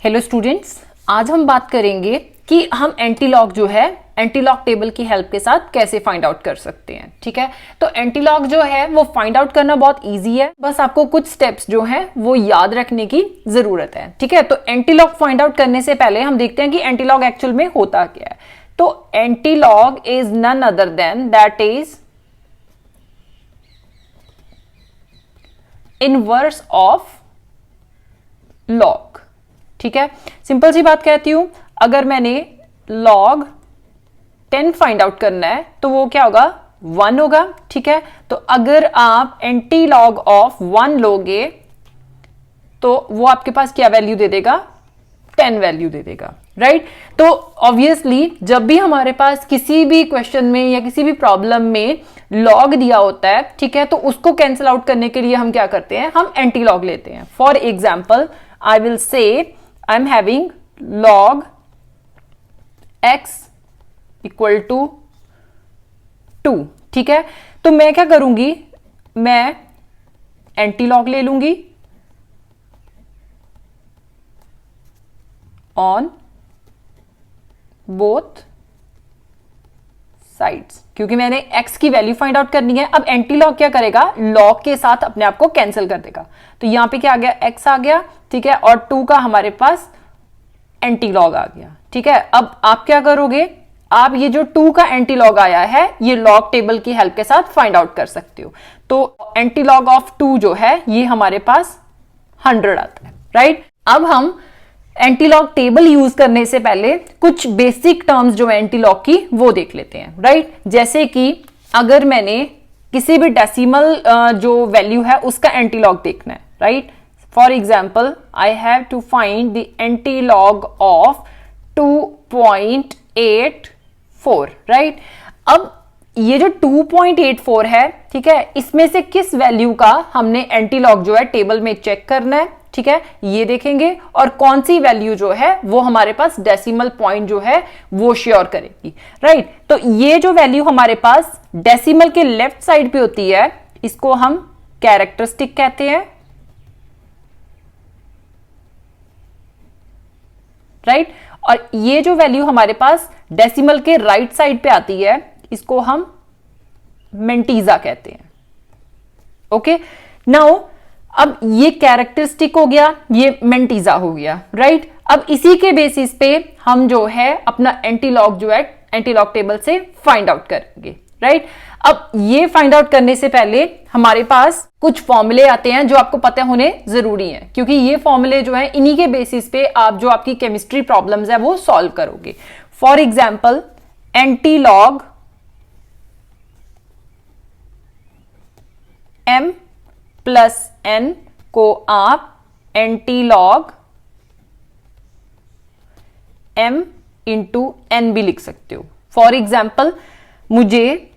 Hello students, आज हम बात करेंगे कि हम एंटीलॉग जो है एंटीलॉग टेबल की हेल्प के साथ कैसे फाइंड आउट कर सकते हैं। ठीक है, तो एंटीलॉग जो है वो फाइंड आउट करना बहुत इजी है, बस आपको कुछ स्टेप्स जो हैं वो याद रखने की जरूरत है। ठीक है, तो एंटीलॉग फाइंड आउट करने से पहले हम देखते हैं कि एंटीलॉग एक्चुअल में होता क्या है। तो antilog is none other than that is inverse of log. ठीक है, सिंपल सी बात कहती हूं, अगर मैंने log 10 फाइंड आउट करना है तो वो क्या होगा, 1 होगा। ठीक है, तो अगर आप एंटी लॉग ऑफ 1 लोगे तो वो आपके पास क्या वैल्यू दे देगा, 10 वैल्यू दे देगा। राइट, तो ऑब्वियसली जब भी हमारे पास किसी भी क्वेश्चन में या किसी भी प्रॉब्लम में लॉग दिया होता है, ठीक है, तो उसको कैंसिल आउट करने के लिए हम क्या करते हैं, हम एंटी लॉग लेते हैं। For example I will say I am having log x equal to 2। ठीक है, तो मैं क्या करूंगी, मैं एंटी लॉग ले लूंगी ऑन बोथ साइड्स, क्योंकि मैंने x की वैल्यू फाइंड आउट करनी है। अब एंटी लॉग क्या करेगा, लॉग के साथ अपने आप को कैंसिल कर देगा। तो यहां पे क्या आ गया, x आ गया। ठीक है, और 2 का हमारे पास एंटी लॉग आ गया। ठीक है, अब आप क्या करोगे, आप ये जो 2 का एंटी लॉग आया है ये लॉग टेबल की हेल्प के साथ फाइंड आउट कर सकते हो। तो एंटी लॉग ऑफ 2 जो है ये हमारे पास 100 आता है। राइट, अब हम एंटी लॉग टेबल यूज करने से पहले कुछ बेसिक टर्म्स जो है एंटी लॉग की वो देख लेते हैं। राइट, जैसे कि अगर मैंने किसी भी डेसिमल जो वैल्यू है उसका एंटी लॉग देखना है। Right, for example I have to find the anti log of 2.84। Right, अब ये जो 2.84 है, ठीक है, इसमें से किस वैल्यू का हमने एंटी लॉग जो है टेबल में चेक करना है। ठीक है, ये देखेंगे, और कौन सी वैल्यू जो है वो हमारे पास डेसिमल पॉइंट जो है वो श्योर करेगी। राइट, तो ये जो वैल्यू हमारे पास डेसिमल के लेफ्ट साइड पे होती है इसको हम कैरेक्टरिस्टिक कहते हैं। राइट, और ये जो वैल्यू हमारे पास डेसिमल के राइट साइड पे आती है इसको हम मेंटीजा कहते हैं। ओके, नाउ अब ये कैरेक्टरिस्टिक हो गया, ये मेंटीजा हो गया। राइट, अब इसी के बेसिस पे हम जो है अपना एंटी लॉग जो है एंटी लॉग टेबल से फाइंड आउट करेंगे। राइट, अब ये फाइंड आउट करने से पहले हमारे पास कुछ फॉर्मूले आते हैं जो आपको पता होने जरूरी हैं, क्योंकि ये फॉर्मूले जो है इन्हीं के बेसिस पे आप जो आपकी केमिस्ट्री प्रॉब्लम्स है वो सॉल्व करोगे। For example anti log m plus n को आप anti log m into n भी लिख सकते हो। फॉर एग्जाम्पल मुझे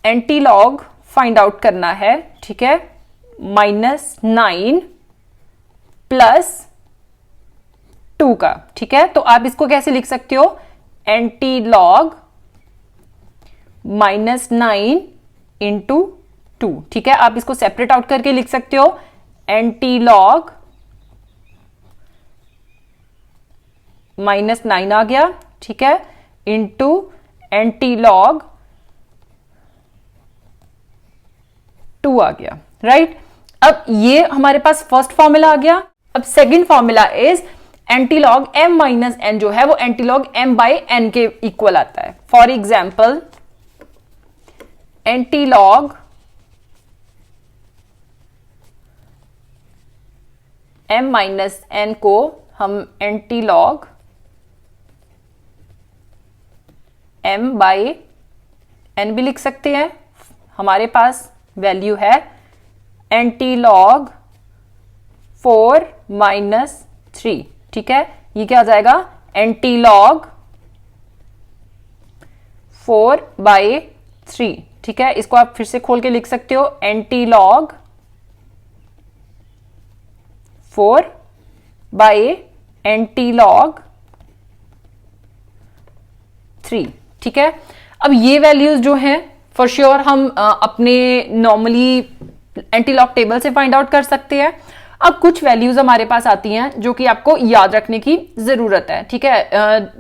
एंटी लॉग फाइंड आउट करना है, ठीक है, -9 प्लस 2 का। ठीक है, तो आप इसको कैसे लिख सकते हो, एंटी लॉग -9 इंटू 2। ठीक है, आप इसको सेपरेट आउट करके लिख सकते हो, एंटी लॉग -9 आ गया। ठीक है, इंटू एंटी लॉग 2 आ गया। राइट, अब ये हमारे पास फर्स्ट फॉर्मूला आ गया। अब second formula is anti log m minus n जो है वो anti log m by n के इक्वल आता है। For example anti log m minus n को हम anti log m by n भी लिख सकते हैं। हमारे पास वैल्यू है एंटी लॉग 4 माइनस 3। ठीक है, ये क्या आ जाएगा, एंटी लॉग 4 बाई 3। ठीक है, इसको आप फिर से खोल के लिख सकते हो, anti log 4 by anti log 3। ठीक है, अब ये वैल्यूज जो हैं फॉर श्योर हम अपने नॉर्मली एंटी लॉग टेबल से फाइंड आउट कर सकते हैं। अब कुछ वैल्यूज हमारे पास आती हैं जो कि आपको याद रखने की जरूरत है, ठीक है।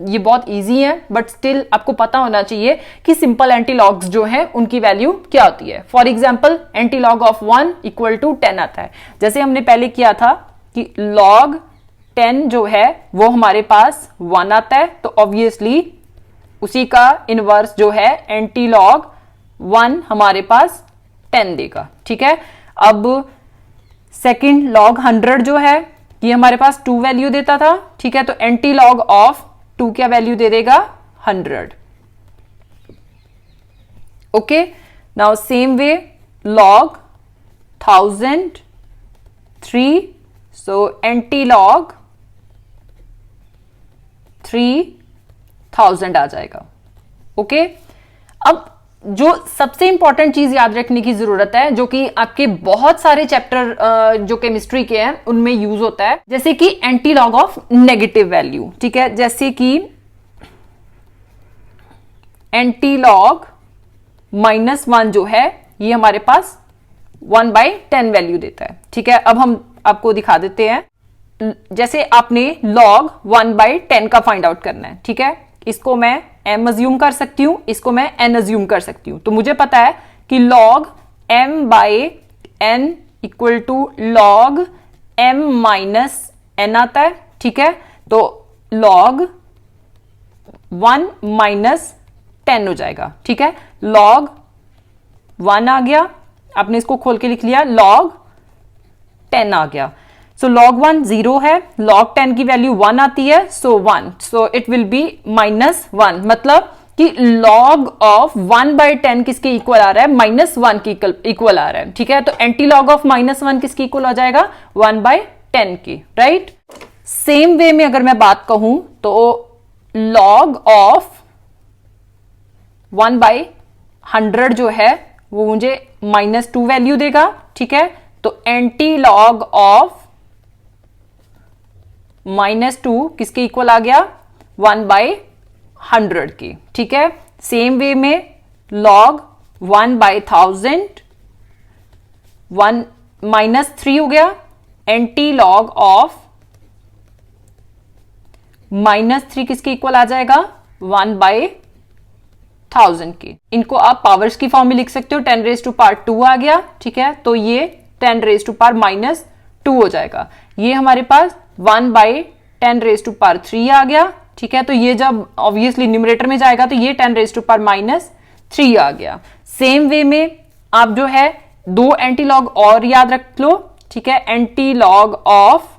ये बहुत इजी है बट स्टिल आपको पता होना चाहिए कि सिंपल एंटीलॉग्स जो है उनकी वैल्यू क्या होती है। For example antilog of 1 equal to 10 आता है। जैसे हमने पहले किया था कि log 10 जो है वो हमारे पास 1 आता है, तो ऑब्वियसली उसी का इनवर्स जो है एंटीलॉग 1 हमारे पास 10 देगा, ठीक है। अब सेकेंड लॉग 100 जो है ये हमारे पास 2 वैल्यू देता था, ठीक है, तो एंटी लॉग ऑफ 2 क्या वैल्यू दे देगा 100। Okay, now same way log 1000 3, so anti log 3000 आ जाएगा। ओके, अब जो सबसे इंपॉर्टेंट चीज याद रखने की जरूरत है जो कि आपके बहुत सारे चैप्टर जो केमिस्ट्री के हैं उनमें यूज होता है, जैसे कि anti log of negative value, ठीक है। जैसे कि एंटी लॉग -1 जो है ये हमारे पास 1/10 वैल्यू देता है, ठीक है। अब हम आपको दिखा देते हैं। जैसे आपने log 1/10 का फाइंड आउट करना है, ठीक है। इसको मैं m अज्यूम कर सकती हूं, इसको मैं n अज्यूम कर सकती हूं। तो मुझे पता है कि log m/n equal to log m-n आता है, ठीक है। तो log 1 - 10 हो जाएगा, ठीक है। log 1 आ गया, आपने इसको खोल के लिख लिया, log 10 आ गया। सो log 1 0 है, log 10 की वैल्यू 1 आती है, सो 1, सो इट विल बी -1, मतलब कि log ऑफ 1/10 किसके इक्वल आ रहा है, -1 के इक्वल आ रहा है, ठीक है। तो एंटी लॉग ऑफ -1 किसके इक्वल हो जाएगा 1/10 की, राइट। सेम वे में अगर मैं बात कहूं तो log ऑफ 1/100 जो है वो मुझे -2 वैल्यू देगा, ठीक है। तो एंटी लॉग ऑफ -2 किसके इक्वल आ गया 1/100 की, ठीक है। सेम वे में log 1/1000 -3 हो गया, एंटी लॉग ऑफ -3 किसके इक्वल आ जाएगा 1/1000 की। इनको आप पावर्स की फॉर्म में लिख सकते हो, 10⁻²² आ गया, ठीक है। तो ये 10⁻⁻2 हो जाएगा। ये हमारे पास 1/10⁻³ आ गया, ठीक है। तो ये जब ऑब्वियसली न्यूमरेटर में जाएगा तो ये 10⁻³ आ गया। सेम वे में आप जो है 2 एंटी लॉग और याद रख लो, ठीक है। एंटी लॉग ऑफ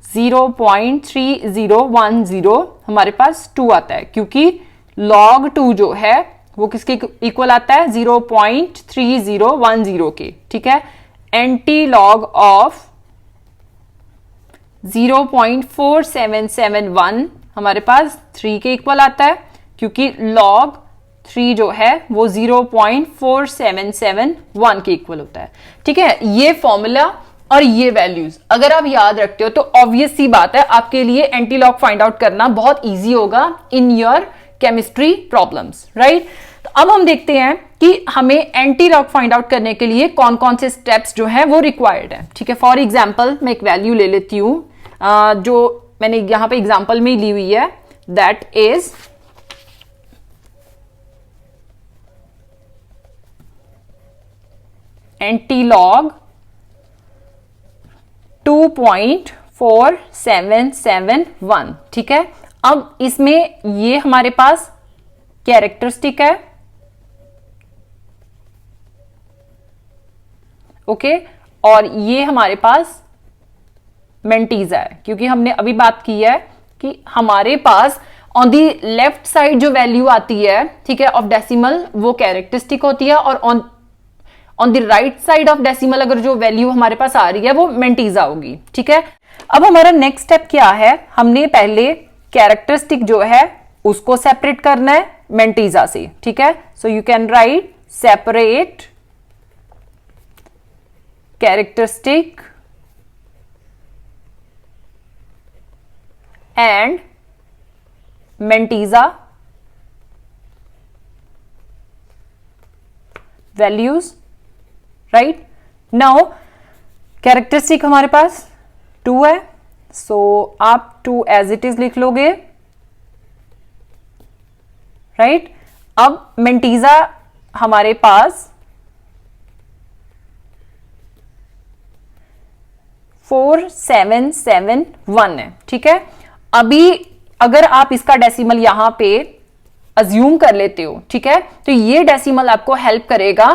0.3010 हमारे पास 2 आता है, क्योंकि log 2 जो है वो किसके इक्वल आता है 0.3010 के, ठीक है। एंटी लॉग ऑफ 0.4771 हमारे पास 3 के इक्वल आता है, क्योंकि log 3 जो है वो 0.4771 के इक्वल होता है, ठीक है। ये फॉर्मूला और ये वैल्यूज अगर आप याद रखते हो तो ऑब्वियस सी बात है आपके लिए एंटी लॉग फाइंड आउट करना बहुत इजी होगा in your chemistry problems, right. तो अब हम देखते हैं कि हमें एंटी लॉग फाइंड आउट करने के लिए कौन कौन से स्टेप्स जो हैं वो रिक्वायर्ड है, ठीक है। फॉर एग्जांपल मैं एक वैल्यू ले लेती हूं जो मैंने यहां पे एग्जांपल में ली हुई है, दैट इज एंटी लॉग 2.4771, ठीक है। अब इसमें ये हमारे पास कैरेक्टरिस्टिक है, ओके, और ये हमारे पास मेंटीजा है, क्योंकि हमने अभी बात की है कि हमारे pass on the left side जो वैल्यू आती है, ठीक है, ऑफ डेसिमल वो कैरेक्टरिस्टिक होती है, और on the right side of decimal अगर जो वैल्यू हमारे पास आ रही है वो मेंटीजा होगी, ठीक है। अब हमारा नेक्स्ट स्टेप क्या है, हमने पहले कैरेक्टरिस्टिक जो है उसको सेपरेट करना है मेंटीजा से, ठीक है। So you can write separate characteristic and mantissa values, right? Now characteristic हमारे पास 2 है, सो आप 2 एज इट इज लिख लोगे, राइट। अब मेंटीजा हमारे पास 4771 है, ठीक है। अभी अगर आप इसका डेसिमल यहां पे अज्यूम कर लेते हो, ठीक है, तो ये डेसिमल आपको हेल्प करेगा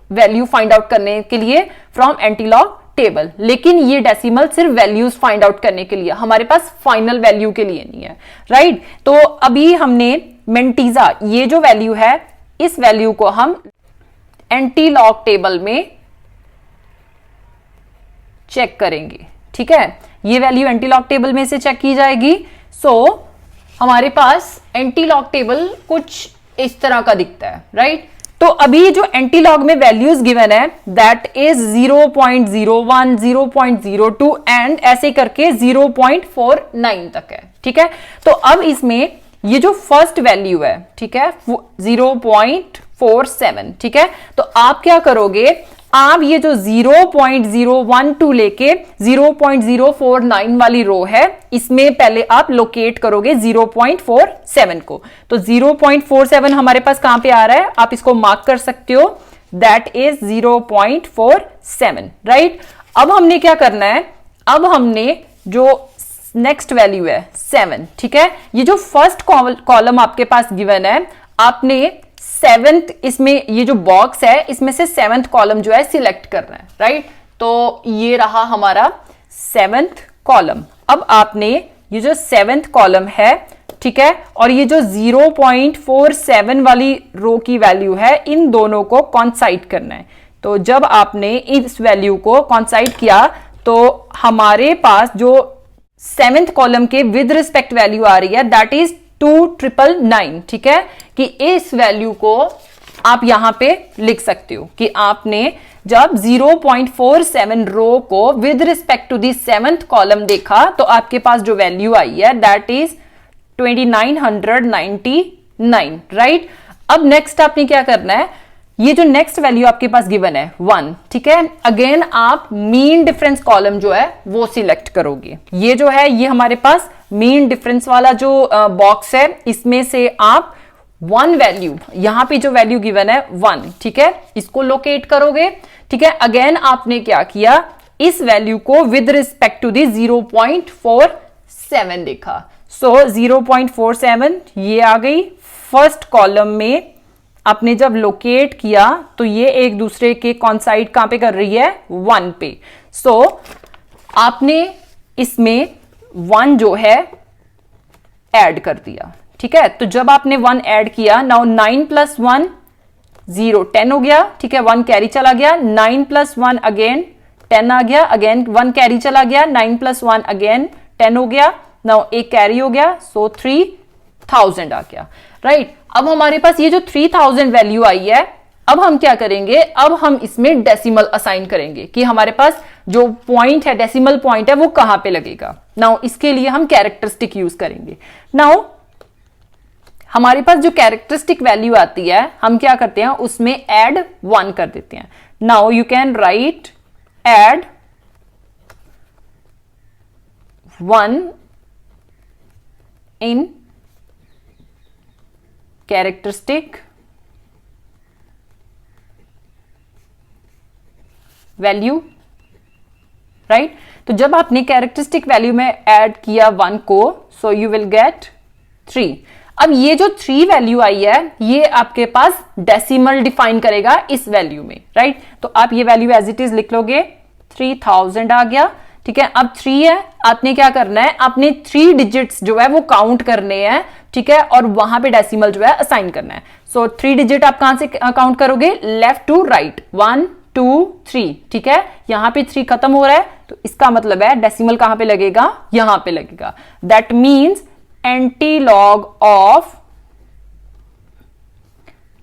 वैल्यू फाइंड आउट करने के लिए फ्रॉम एंटीलॉग टेबल। लेकिन ये डेसिमल सिर्फ वैल्यूज फाइंड आउट करने के लिए, हमारे पास फाइनल वैल्यू के लिए नहीं है, राइट। तो अभी हमने मेंटीजा, ये जो वैल्यू है, इस वैल्यू को हम एंटीलॉग टेबल में चेक करेंगे, ठीक है। ये वैल्यू एंटीलॉग टेबल में से चेक की जाएगी। सो हमारे पास एंटीलॉग टेबल कुछ इस तरह का दिखता है, राइट। तो अभी जो एंटीलॉग में वैल्यूज गिवन है दैट इज 0.01, 0.02 एंड ऐसे करके 0.49 तक है, ठीक है। तो अब इसमें ये जो फर्स्ट वैल्यू है, ठीक है, 0.47, ठीक है। तो आप क्या करोगे, आप ये जो 0.012 लेके 0.049 वाली रो है, इसमें पहले आप लोकेट करोगे 0.47 को। तो 0.47 हमारे पास कहां पे आ रहा है, आप इसको मार्क कर सकते हो, दैट इज 0.47, राइट। अब हमने क्या करना है, अब हमने जो नेक्स्ट वैल्यू है 7, ठीक है, ये जो फर्स्ट कॉलम आपके पास गिवन है, आपने 7th, इसमें ये जो बॉक्स है इसमें से 7th कॉलम जो है सिलेक्ट करना है, राइट। तो ये रहा हमारा 7th कॉलम। अब आपने ये जो 7th कॉलम है, ठीक है, और ये जो 0.47 वाली रो की वैल्यू है, इन दोनों को कॉन्साइड करना है। तो जब आपने इस वैल्यू को कॉन्साइड किया तो हमारे पास जो 7th कॉलम के विद रिस्पेक्ट वैल्यू आ रही है दैट इज 2999, ठीक है, कि इस वैल्यू को आप यहां पे लिख सकते हो कि आपने जब 0.47 रो को with respect to the 7th column देखा तो आपके पास जो वैल्यू आई है दैट इज 2999, राइट। अब नेक्स्ट आपने क्या करना है, ये जो नेक्स्ट वैल्यू आपके पास गिवन है 1, ठीक है, अगेन आप मीन डिफरेंस कॉलम जो है वो सिलेक्ट करोगे। ये जो है ये हमारे पास मीन डिफरेंस वाला जो बॉक्स है, इसमें से आप 1 वैल्यू, यहां पे जो वैल्यू गिवन है 1, ठीक है, इसको लोकेट करोगे, ठीक है। अगेन आपने क्या किया, इस वैल्यू को विद रिस्पेक्ट टू दी 0.47 देखा। सो 0.47 ये आ गई फर्स्ट कॉलम में। आपने जब लोकेट किया तो ये एक दूसरे के कॉन्साइड कहां पे कर रही है, 1 पे। सो आपने इसमें 1 जो है ऐड कर दिया, ठीक है। तो जब आपने 1 ऐड किया, नाउ 9 + 1 0, 10 हो गया, ठीक है, 1 कैरी चला गया, 9 + 1 अगेन 10 आ गया, अगेन 1 कैरी चला गया, 9 + 1 अगेन 10 हो गया, नाउ एक कैरी हो गया, सो 3000 आ गया, राइट। अब हमारे पास ये जो 3000 वैल्यू आई है, अब हम क्या करेंगे, अब हम इसमें डेसिमल असाइन करेंगे कि हमारे पास जो पॉइंट है, डेसिमल पॉइंट है, वो कहां पे लगेगा। नाउ इसके लिए हम कैरेक्टरिस्टिक यूज करेंगे। नाउ हमारे पास जो कैरेक्टरिस्टिक वैल्यू आती है, हम क्या करते हैं, उसमें ऐड 1 कर देते हैं। Now you can right add 1 in characteristic value, right. तो जब आपने कैरेक्टरिस्टिक वैल्यू में ऐड किया 1 को, सो यू विल गेट 3। अब ये जो 3 वैल्यू आई है, ये आपके पास डेसिमल डिफाइन करेगा इस वैल्यू में, राइट। तो आप ये वैल्यू एज इट इज लिख लोगे, 3000 आ गया, ठीक है। अब 3 है, आपने क्या करना है, आपने 3 डिजिट्स जो है वो काउंट करने हैं, ठीक है, और वहां पे डेसिमल जो है असाइन करना है। सो 3 डिजिट आप कहां से काउंट करोगे, लेफ्ट टू राइट, 1 2 3, ठीक है। यहां पे 3 खत्म हो रहा है, तो इसका मतलब है डेसिमल कहां पे लगेगा, यहां पे लगेगा। That means antilog of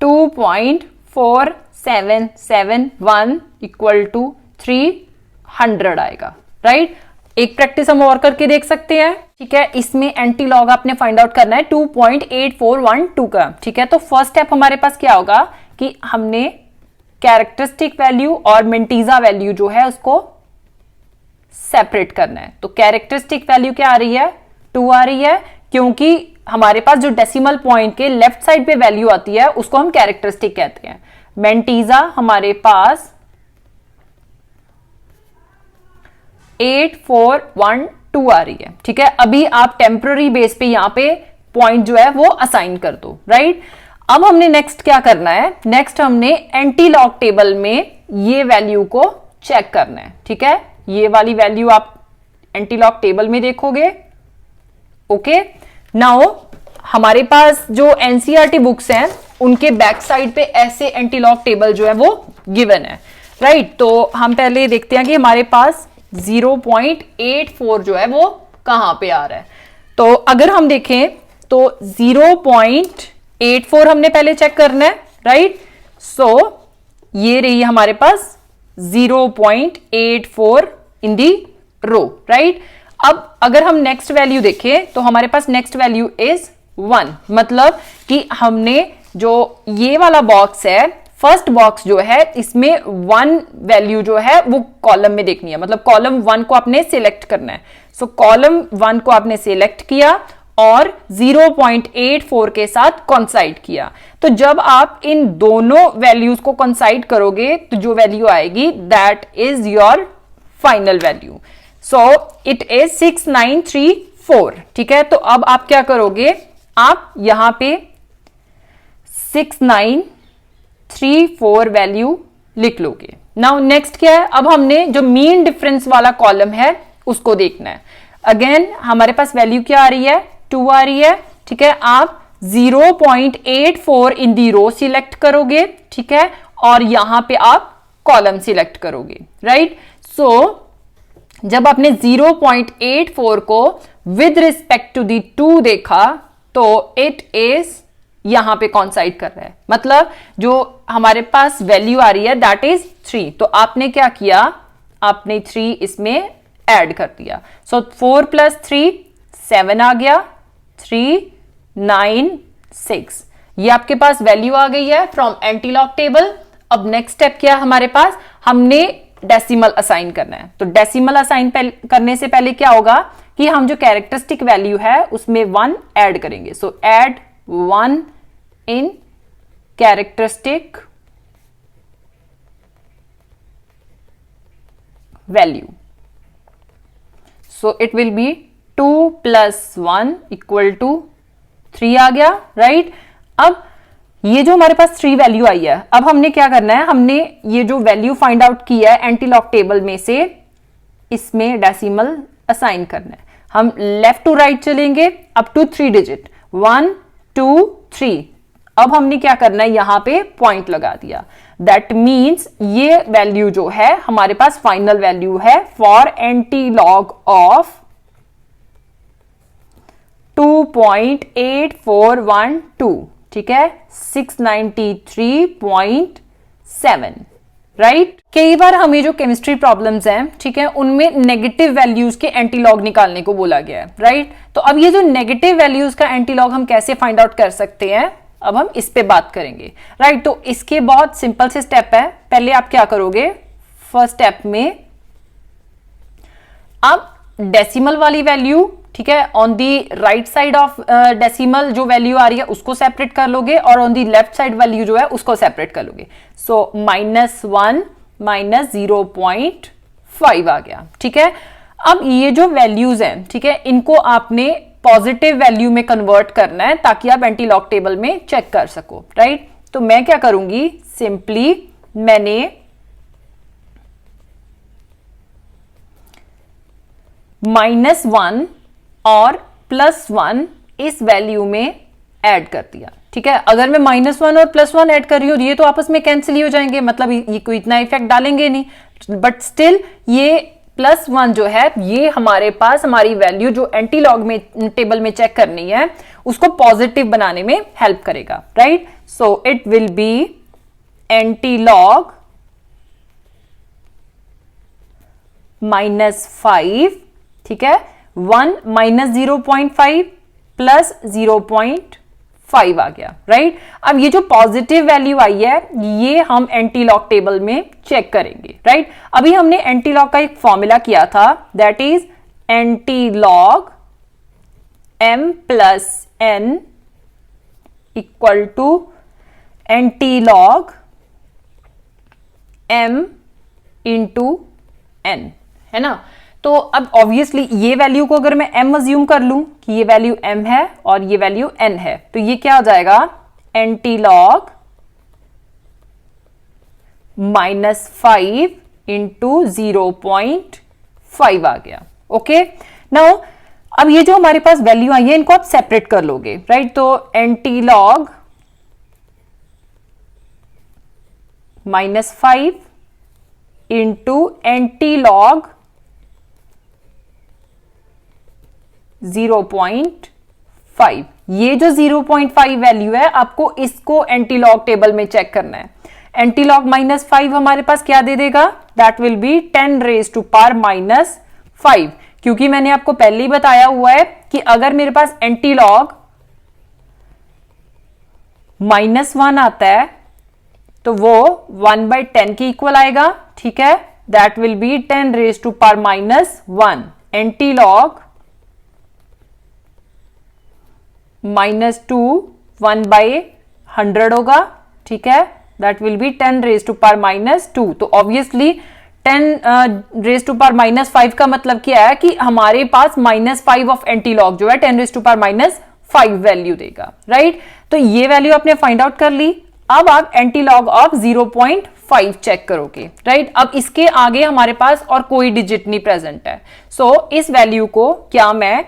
2.4771 equal to 300 आएगा, राइट। एक प्रैक्टिस हम और करके देख सकते हैं, ठीक है। इसमें एंटीलॉग आपने फाइंड आउट करना है 2.8412 का, ठीक है। तो फर्स्ट स्टेप हमारे पास क्या होगा कि हमने कैरेक्टरिस्टिक वैल्यू और मेंटीजा वैल्यू जो है उसको सेपरेट करना है। तो कैरेक्टरिस्टिक वैल्यू क्या आ रही है, 2 आ रही है, क्योंकि हमारे पास जो डेसिमल पॉइंट के लेफ्ट साइड पे वैल्यू आती है उसको हम कैरेक्टरिस्टिक कहते हैं। मेंटीजा हमारे पास 8412 आ रही है, ठीक है। अभी आप टेम्पररी बेस पे यहां पे पॉइंट जो है वो असाइन कर दो, राइट। अब हमने नेक्स्ट क्या करना है, नेक्स्ट हमने एंटी लॉग टेबल में ये वैल्यू को चेक करना है, ठीक है। ये वाली वैल्यू आप एंटी लॉग टेबल में देखोगे, ओके। नाउ हमारे पास जो एनसीईआरटी बुक्स हैं उनके बैक साइड पे ऐसे एंटी लॉग टेबल जो है वो गिवन है, राइट। तो हम पहले देखते हैं कि हमारे पास 0.84 जो है वो कहां पे आ रहा है। तो अगर हम देखें तो 0.84 हमने पहले चेक करना है, राइट। सो ये रही हमारे पास 0.84 इन दी रो, राइट। अब अगर हम नेक्स्ट वैल्यू देखें तो हमारे पास नेक्स्ट वैल्यू इज 1, मतलब कि हमने जो ये वाला बॉक्स है, फर्स्ट बॉक्स जो है इसमें 1 वैल्यू जो है वो कॉलम में देखनी है, मतलब कॉलम 1 को आपने सिलेक्ट करना है। सो कॉलम 1 को आपने सिलेक्ट किया और 0.84 के साथ कॉन्साइड किया। तो जब आप इन दोनों वैल्यूज को कॉन्साइड करोगे तो जो वैल्यू आएगी that is your final value. So it is 6934, ठीक है। तो अब आप क्या करोगे, आप यहां पे 6934 वैल्यू लिख लोगे। नाउ नेक्स्ट क्या है, अब हमने जो मीन डिफरेंस वाला कॉलम है उसको देखना है। अगेन हमारे पास वैल्यू क्या आ रही है, 2 आ रही है, ठीक है। आप 0.84 इन दी रो सिलेक्ट करोगे, ठीक है, और यहां पे आप कॉलम सिलेक्ट करोगे, राइट। सो जब आपने 0.84 को विद रिस्पेक्ट टू दी 2 देखा तो इट इज यहां पे कॉन्साइड कर रहा है, मतलब जो हमारे पास वैल्यू आ रही है दैट इज 3। तो आपने क्या किया, आपने 3 इसमें ऐड कर दिया। सो 4 + 3 7 आ गया, 3 9 6, ये आपके पास वैल्यू आ गई है फ्रॉम एंटी लॉग टेबल। अब नेक्स्ट स्टेप क्या है हमारे पास, हमने डेसिमल असाइन करना है। तो डेसिमल असाइन करने से पहले क्या होगा कि हम जो कैरेक्टरिस्टिक वैल्यू है उसमें 1 ऐड करेंगे। सो add 1 in characteristic value. So it will be 2 + 1 = 3 आ गया, राइट। अब ये जो हमारे पास 3 वैल्यू आई है, अब हमने क्या करना है, हमने ये जो वैल्यू फाइंड आउट की है एंटी लॉग टेबल में से इसमें डेसिमल असाइन करना है। हम लेफ्ट टू राइट चलेंगे अप टू 3 डिजिट, 1 2 3। अब हमने क्या करना है, यहां पे पॉइंट लगा दिया। दैट मीन्स ये वैल्यू जो है हमारे पास फाइनल वैल्यू है फॉर एंटी लॉग ऑफ 2.8412, ठीक है, 693.7, राइट। कई बार हमें जो केमिस्ट्री प्रॉब्लम्स हैं, ठीक है, उनमें नेगेटिव वैल्यूज के एंटी लॉग निकालने को बोला गया है, राइट। तो अब ये जो नेगेटिव वैल्यूज का एंटी लॉग हम कैसे फाइंड आउट कर सकते हैं, अब हम इस पे बात करेंगे, राइट। तो इसके बहुत सिंपल से स्टेप है। पहले आप क्या करोगे, फर्स्ट स्टेप में आप डेसिमल वाली वैल्यू, ठीक है, on the right side of decimal जो वैल्यू आ रही है उसको सेपरेट कर लोगे और on the left side value जो है उसको सेपरेट कर लोगे। सो -1 - 0.5 आ गया, ठीक है। अब ये जो वैल्यूज हैं, ठीक है, इनको आपने पॉजिटिव वैल्यू में कन्वर्ट करना है ताकि आप एंटी लॉग टेबल में चेक कर सको, राइट। तो मैं क्या करूंगी, सिंपली मैंने -1 और +1 इस वैल्यू में ऐड कर दिया, ठीक है। अगर मैं -1 और +1 ऐड कर रही हूं ये तो आपस में कैंसिल ही हो जाएंगे, मतलब ये कोई इतना इफेक्ट डालेंगे नहीं, बट स्टिल ये +1 जो है ये हमारे पास हमारी वैल्यू जो एंटी लॉग में टेबल में चेक करनी है उसको पॉजिटिव बनाने में हेल्प करेगा, right. So it will B anti log -5, ठीक है, 1 - 0.5 + 0.5 5 आ गया, राइट। अब ये जो पॉजिटिव वैल्यू आई है ये हम एंटी लॉग टेबल में चेक करेंगे, राइट। अभी हमने एंटी लॉग का एक फॉर्मूला किया था, that is anti log m plus n equal to anti log m into n, है ना। तो अब ऑब्वियसली ये वैल्यू को अगर मैं m अज्यूम कर लूं कि ये वैल्यू m है और ये वैल्यू n है, तो ये क्या हो जाएगा, एंटी लॉग -5 इंटू 0.5 आ गया। ओके, नाउ अब ये जो हमारे पास वैल्यू आई है इनको आप सेपरेट कर लोगे, राइट। तो anti log -5 into anti log 0.5, ये जो 0.5 वैल्यू है आपको इसको एंटी लॉग टेबल में चेक करना है। एंटी लॉग -5 हमारे पास क्या दे देगा, that will be 10 raise to power -5, क्योंकि मैंने आपको पहले ही बताया हुआ है कि अगर मेरे पास एंटी लॉग -1 आता है तो वो 1/10 के इक्वल आएगा, ठीक है। That will be 10 raise to power -1। Antilog -2 1/100 होगा, ठीक है। That will be 10 raise to power -2। तो ऑब्वियसली 10 रेज टू पावर -5 का मतलब क्या है कि हमारे पास -5 ऑफ एंटी लॉग जो है 10 रेज टू पावर -5 वैल्यू देगा, राइट। तो ये वैल्यू आपने फाइंड आउट कर ली। अब आप एंटी लॉग ऑफ 0.5 चेक करोगे, राइट। अब इसके आगे हमारे पास और कोई डिजिट नहीं प्रेजेंट है, सो इस वैल्यू को क्या मैं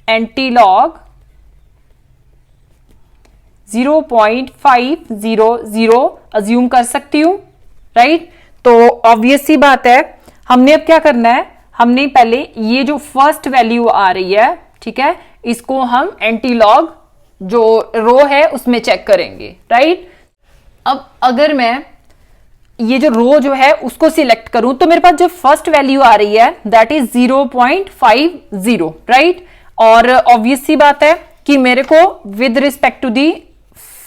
एंटी लॉग 0.500 अज्यूम कर सकती हूं, राइट। तो ऑब्वियस सी बात है, हमने अब क्या करना है, हमने पहले ये जो फर्स्ट वैल्यू आ रही है, ठीक है, इसको हम एंटी लॉग जो रो है उसमें चेक करेंगे, राइट। अब अगर मैं ये जो रो जो है उसको सिलेक्ट करूं तो मेरे पास जो फर्स्ट वैल्यू आ रही है दैट इज 0.50, राइट। और ऑब्वियस सी बात है कि मेरे को with respect to the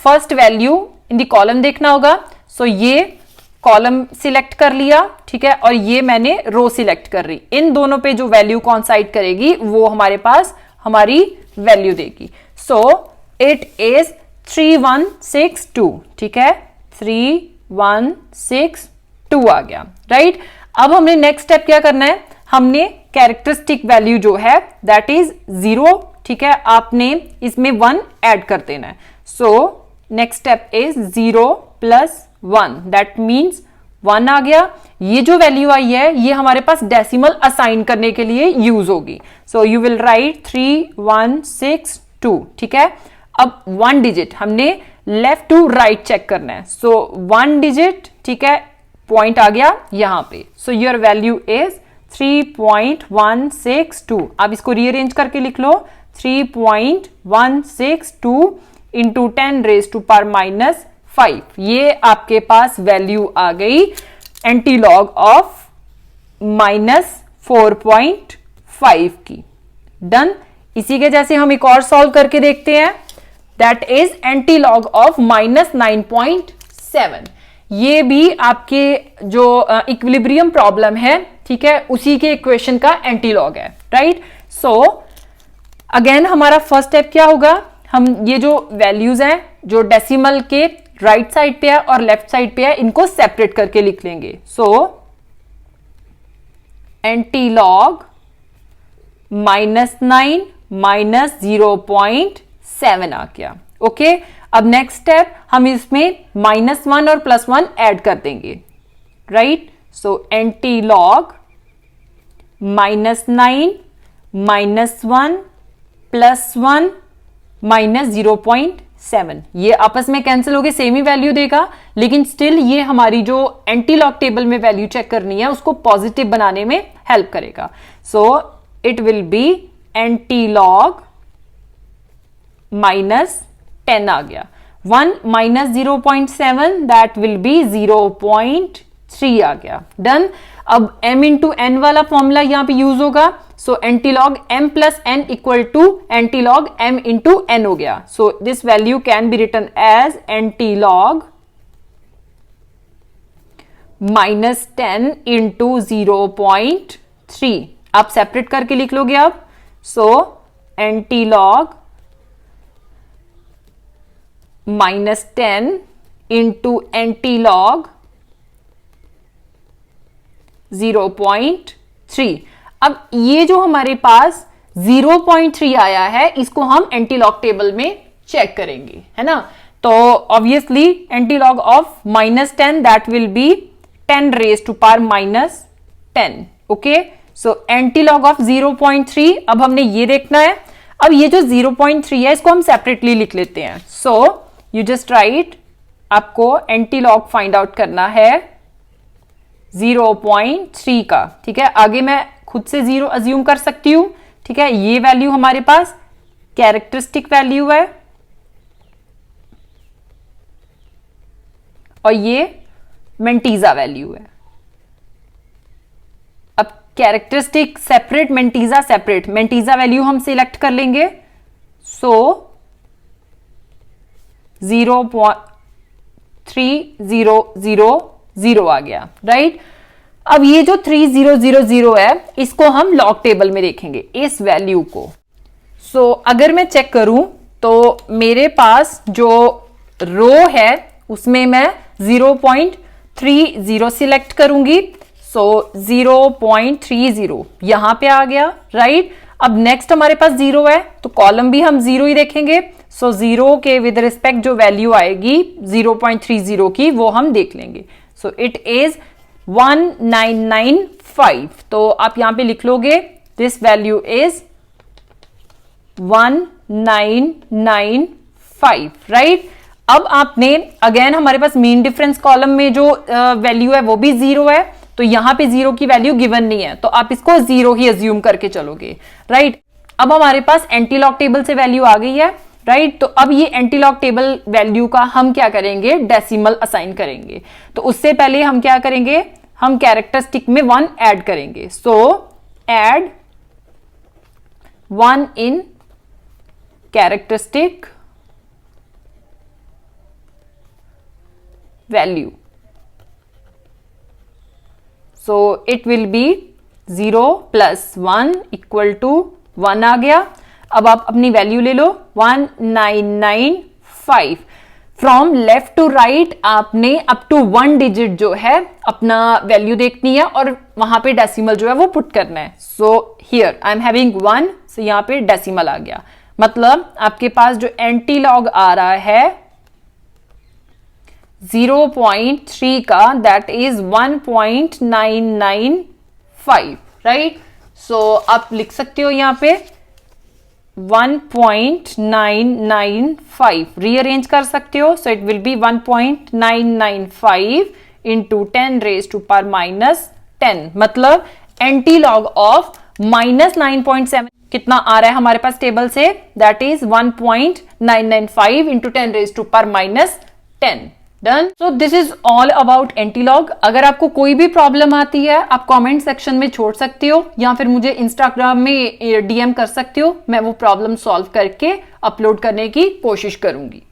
first value in the column देखना होगा, सो ये कॉलम सिलेक्ट कर लिया, ठीक है, और ये मैंने रो सिलेक्ट कर रही। इन दोनों पे जो वैल्यू कॉन्साइड करेगी वो हमारे पास हमारी वैल्यू देगी। सो इट इज 3162, ठीक है, 3162 आ गया, राइट। अब हमने नेक्स्ट स्टेप क्या करना है, हमने कैरेक्टरिस्टिक वैल्यू जो है दैट इज 0, ठीक है, आपने इसमें 1 ऐड कर देना है। So next step is 0 + 1, that means 1 आ गया। ये जो वैल्यू आई है ये हमारे पास डेसिमल असाइन करने के लिए यूज होगी, सो यू विल राइट 3162, ठीक है। अब 1 डिजिट हमने लेफ्ट टू राइट चेक करना है, सो 1 डिजिट, ठीक है, पॉइंट आ गया यहां पे, सो योर वैल्यू इज 3.162। आप इसको रीअरेंज करके लिख लो, 3.162 इंटू 10 रेज टू पावर -5, ये आपके पास वैल्यू आ गई एंटी लॉग ऑफ -4.5 की। डन। इसी के जैसे हम एक और सॉल्व करके देखते हैं, that is anti log of -9.7। ये भी आपके जो इक्विलिब्रियम प्रॉब्लम है, ठीक है, उसी के इक्वेशन का एंटी लॉग है, राइट। सो अगेन हमारा फर्स्ट स्टेप क्या होगा, हम ये जो वैल्यूज हैं जो डेसिमल के राइट साइड पे है और लेफ्ट साइड पे है इनको सेपरेट करके लिख लेंगे। सो एंटी लॉग -9 -0.7 आ गया, ओके। अब नेक्स्ट स्टेप हम इसमें -1 और +1 ऐड कर देंगे, राइट। सो एंटी लॉग -9 -1 +1 -0.7, ये आपस में कैंसिल होके सेम ही वैल्यू देगा, लेकिन स्टिल ये हमारी जो एंटी लॉग टेबल में वैल्यू चेक करनी है उसको पॉजिटिव बनाने में हेल्प करेगा। सो it will B anti log -10 आ गया, 1 -0.7 दैट विल बी 0.3 आ गया। डन। अब m इंटू एन वाला फॉर्मूला यहां पे यूज होगा, so antilog m plus n equal to antilog m into n हो गया. So this value can be written as antilog -10 into 0.3. आप सेपरेट करके लिख लोगे अब. So antilog -10 into antilog 0.3. अब ये जो हमारे पास 0.3 आया है इसको हम एंटीलॉग टेबल में चेक करेंगे, है ना. तो obviously antilog of -10 that will be 10 raise to power -10. Okay, so antilog of 0.3. अब हमने ये देखना है. अब ये जो 0.3 है इसको हम सेपरेटली लिख लेते हैं. सो यू जस्ट राइट, आपको एंटीलॉग फाइंड आउट करना है 0.3 का. ठीक है, आगे मैं खुद से 0 अज्यूम कर सकती हूं. ठीक है, ये वैल्यू हमारे पास कैरेक्टरिस्टिक वैल्यू है और ये मेंटीजा वैल्यू है. अब कैरेक्टरिस्टिक सेपरेट, मेंटीजा सेपरेट. मेंटीजा वैल्यू हम सिलेक्ट कर लेंगे. सो 0.3000 आ गया, राइट. अब ये जो 3000 है इसको हम लॉग टेबल में देखेंगे इस वैल्यू को. सो अगर मैं चेक करूं तो मेरे पास जो रो है उसमें मैं 0.30 सिलेक्ट करूंगी. सो 0.30 यहां पे आ गया, राइट. अब नेक्स्ट हमारे पास 0 है तो कॉलम भी हम 0 ही देखेंगे. सो 0 के विद रिस्पेक्ट जो वैल्यू आएगी 0.30 की वो हम देख लेंगे. So it is 1995. तो आप यहां पे लिख लोगे दिस वैल्यू इज 1995, राइट. अब आपने अगेन हमारे पास मीन डिफरेंस कॉलम में जो वैल्यू है वो भी 0 है, तो यहां पे 0 की वैल्यू गिवन नहीं है तो आप इसको 0 ही अज्यूम करके चलोगे, राइट. अब हमारे पास एंटीलॉग टेबल से वैल्यू आ गई है, राइट. तो अब ये एंटीलॉग टेबल वैल्यू का हम क्या करेंगे, डेसिमल असाइन करेंगे. तो उससे पहले हम क्या करेंगे, हम कैरेक्टरिस्टिक में 1 ऐड करेंगे. सो add 1 in characteristic value. So it will B 0 + 1 = 1 आ गया. अब आप अपनी वैल्यू ले लो 1995. फ्रॉम लेफ्ट टू राइट आपने अप टू 1 डिजिट जो है अपना वैल्यू देखनी है और वहां पे डेसिमल जो है वो पुट करना है. So here I am having 1, सो यहां पे डेसिमल आ गया. मतलब आपके पास जो एंटीलॉग आ रहा है 0.3 का दैट इज 1.995, राइट. सो आप लिख सकते हो यहां पे 1.995 रीअरेंज कर सकते हो. So it will be 1.995 into 10 raise to power -10. मतलब एंटीलॉग ऑफ -9.7 कितना आ रहा है हमारे पास टेबल से, that is 1.995 into 10 raise to power -10. Done. So this is all about antilog. अगर आपको कोई भी प्रॉब्लम आती है आप कमेंट सेक्शन में छोड़ सकते हो या फिर मुझे इंस्टाग्राम में डीएम कर सकते हो. मैं वो प्रॉब्लम सॉल्व करके अपलोड करने की कोशिश करूंगी.